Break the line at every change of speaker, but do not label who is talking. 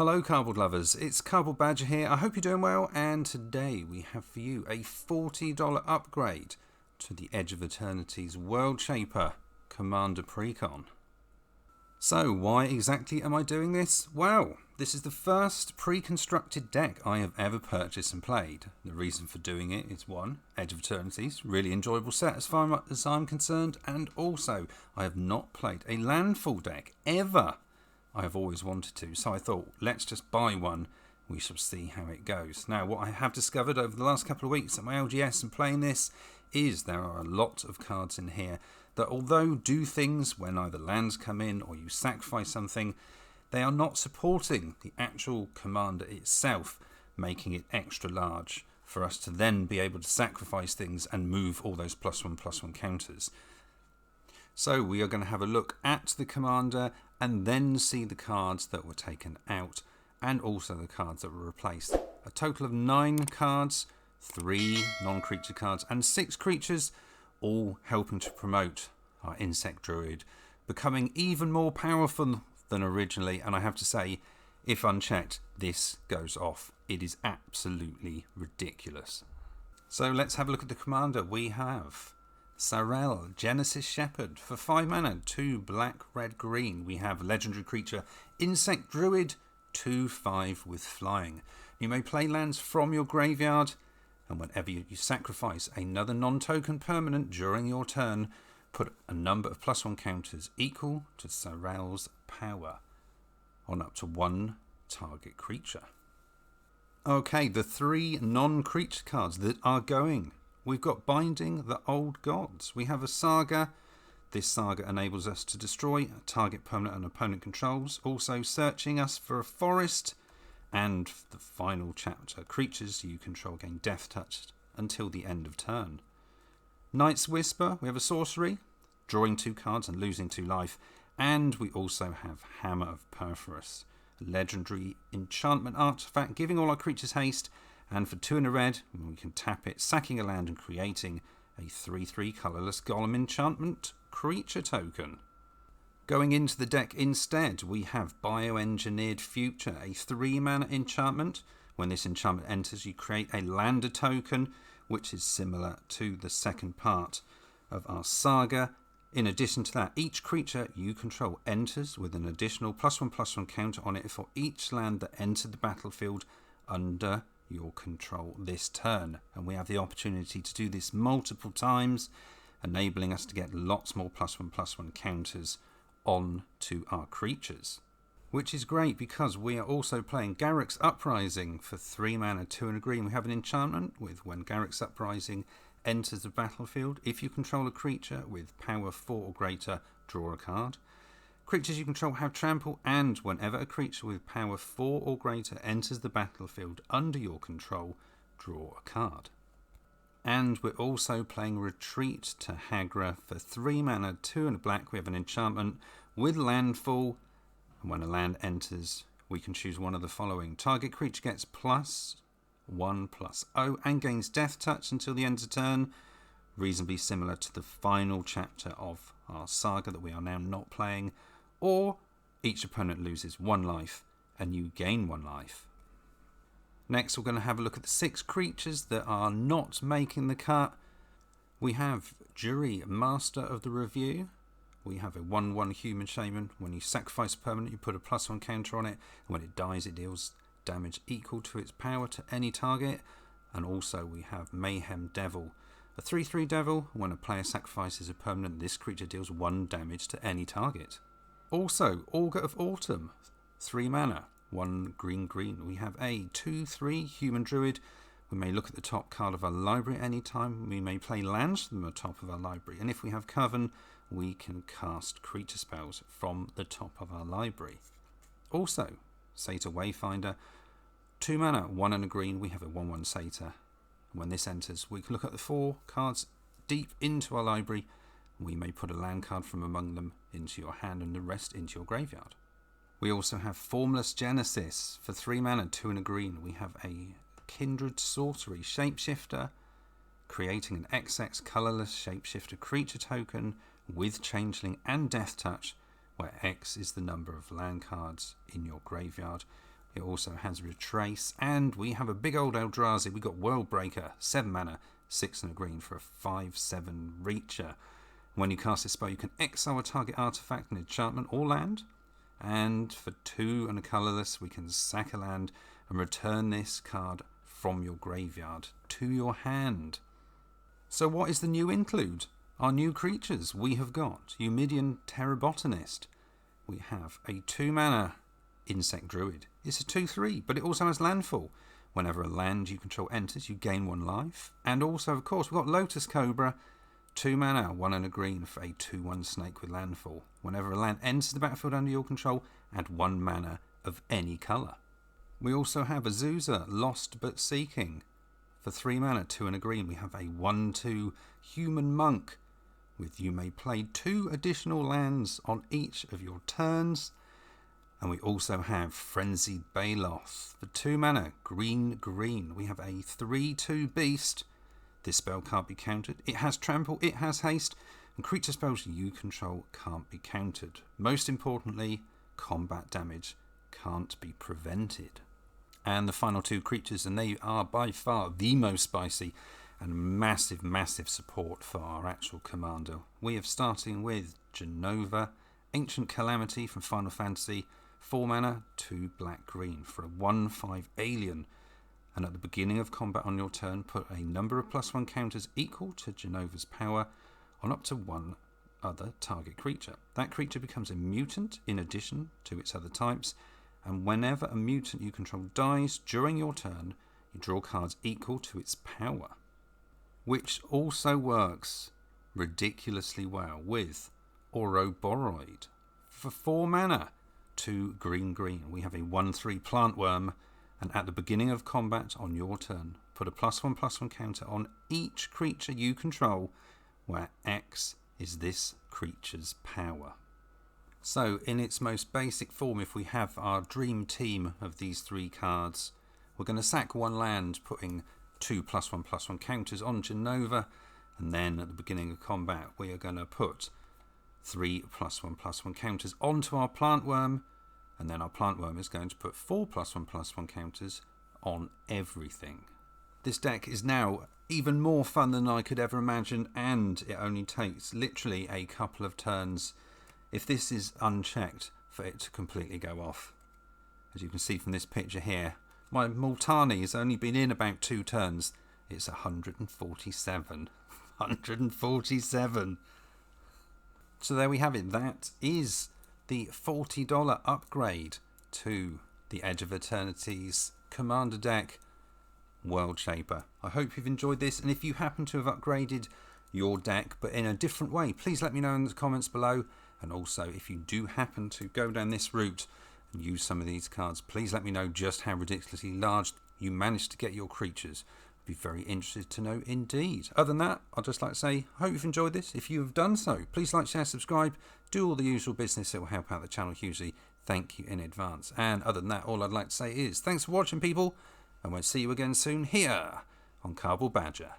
Hello cardboard lovers, it's Cardboard Badger here. I hope you're doing well, and today we have for you a $40 upgrade to the Edge of Eternities World Shaper Commander Precon. So why exactly am I doing this? Well, this is the first pre-constructed deck I have ever purchased and played. The reason for doing it is one, Edge of Eternities, really enjoyable set as far as I'm concerned, and also I have not played a landfall deck ever. I have always wanted to, so I thought, let's just buy one. We shall see how it goes. Now, what I have discovered over the last couple of weeks at my LGS and playing this is there are a lot of cards in here that, although do things when either lands come in or you sacrifice something, they are not supporting the actual commander itself, making it extra large for us to then be able to sacrifice things and move all those +1/+1 counters. So we are going to have a look at the commander and then see the cards that were taken out and also the cards that were replaced. A total of 9 cards, 3 non-creature cards and 6 creatures, all helping to promote our insect druid, becoming even more powerful than originally. And I have to say, if unchecked, this goes off. It is absolutely ridiculous. So let's have a look at the commander. We have Sarel, Genesis Shepherd, for 5 mana, 2 black, red, green. We have legendary creature, Insect Druid, 2/5 with flying. You may play lands from your graveyard, and whenever you sacrifice another non-token permanent during your turn, put a number of +1 counters equal to Sarel's power on up to 1 target creature. Okay, the 3 non-creature cards that are going. We've got Binding the Old Gods. We have a Saga. This Saga enables us to destroy a target permanent an opponent controls. Also searching us for a forest. And the final chapter, creatures you control gain Death Touch until the end of turn. Night's Whisper. We have a sorcery, drawing 2 cards and losing 2 life. And we also have Hammer of Perforus, legendary enchantment artifact, giving all our creatures haste. And for 2 and a red, we can tap it, sacking a land and creating a 3/3 colourless golem enchantment creature token. Going into the deck instead, we have Bioengineered Future, a 3 mana enchantment. When this enchantment enters, you create a lander token, which is similar to the second part of our saga. In addition to that, each creature you control enters with an additional +1/+1 counter on it for each land that entered the battlefield under your control this turn, and we have the opportunity to do this multiple times, enabling us to get lots more +1/+1 counters on to our creatures, which is great because we are also playing Garruk's Uprising for 3 mana, 2 and a green. We have an enchantment with when Garruk's Uprising enters the battlefield, if you control a creature with power 4 or greater, draw a card. Creatures you control have trample, and whenever a creature with power 4 or greater enters the battlefield under your control, draw a card. And we're also playing Retreat to Hagra for 3 mana, 2 and a black. We have an enchantment with landfall, and when a land enters, we can choose one of the following. Target creature gets +1/+0 and gains Death Touch until the end of turn, reasonably similar to the final chapter of our saga that we are now not playing. Or each opponent loses 1 life and you gain 1 life. Next, we're going to have a look at the 6 creatures that are not making the cut. We have Cheery, Master of the Review. We have a 1/1 human shaman. When you sacrifice a permanent, you put a +1 counter on it, and when it dies, it deals damage equal to its power to any target. And also we have Mayhem Devil, a 3/3 devil. When a player sacrifices a permanent, this creature deals 1 damage to any target. Also, Augur of Autumn, 3 mana, 1 green. We have a 2/3 human druid. We may look at the top card of our library at any time. We may play lands from the top of our library. And if we have Coven, we can cast creature spells from the top of our library. Also, Satyr Wayfinder, 2 mana, 1 and a green. We have a 1/1 Satyr. When this enters, we can look at the 4 cards deep into our library. We may put a land card from among them into your hand and the rest into your graveyard. We also have Formless Genesis for 3 mana, 2 and a green. We have a Kindred Sorcery Shapeshifter, creating an XX colourless shapeshifter creature token with Changeling and Death Touch, where X is the number of land cards in your graveyard. It also has Retrace, and we have a big old Eldrazi. We got Worldbreaker, 7 mana, 6 and a green for a 5/7 Reacher. When you cast this spell, you can exile a target artifact, an enchantment, or land. And for 2 and a colourless, we can sack a land and return this card from your graveyard to your hand. So what is the new include? Our new creatures. We have got Eumidian Terrabotanist. We have a 2 mana Insect Druid. It's a 2/3, but it also has landfall. Whenever a land you control enters, you gain 1 life. And also, of course, we've got Lotus Cobra, 2 mana, 1 and a green for a 2/1 snake with landfall. Whenever a land enters the battlefield under your control, add 1 mana of any colour. We also have Azusa, Lost But Seeking. For 3 mana, 2 and a green, we have a 1/2 Human Monk. With you may play 2 additional lands on each of your turns. And we also have Frenzied Baloth. For 2 mana, green, we have a 3/2 beast. This spell can't be countered. It has trample, it has haste, and creature spells you control can't be countered. Most importantly, combat damage can't be prevented. And the final 2 creatures, and they are by far the most spicy and massive support for our actual commander. We have starting with Genova, Ancient Calamity from Final Fantasy, 4 mana, 2 black-green for a 1/5 alien. And at the beginning of combat on your turn, put a number of +1 counters equal to Genova's power on up to 1 other target creature. That creature becomes a mutant in addition to its other types, and whenever a mutant you control dies during your turn, you draw cards equal to its power. Which also works ridiculously well with Ouroboros. For 4 mana, 2 green, we have a 1/3 plant worm, and at the beginning of combat on your turn, put a +1/+1 counter on each creature you control, where X is this creature's power. So, in its most basic form, if we have our dream team of these 3 cards, we're going to sack 1 land, putting 2 +1/+1 counters on Genova, and then at the beginning of combat, we are going to put 3 +1/+1 counters onto our plant worm, and then our plant worm is going to put 4 +1/+1 counters on everything. This deck is now even more fun than I could ever imagine, and it only takes literally a couple of turns, if this is unchecked, for it to completely go off. As you can see from this picture here, my Multani has only been in about 2 turns. It's 147. 147. So there we have it. That is the $40 upgrade to the Edge of Eternities Commander deck, World Shaper. I hope you've enjoyed this, and if you happen to have upgraded your deck but in a different way, please let me know in the comments below. And also, if you do happen to go down this route and use some of these cards, please let me know just how ridiculously large you managed to get your creatures. I'd be very interested to know indeed. Other than that, I'd just like to say, I hope you've enjoyed this. If you have done so, please like, share, subscribe, do all the usual business. It will help out the channel hugely. Thank you in advance. And other than that, all I'd like to say is thanks for watching, people, and we'll see you again soon here on Cardboard Badger.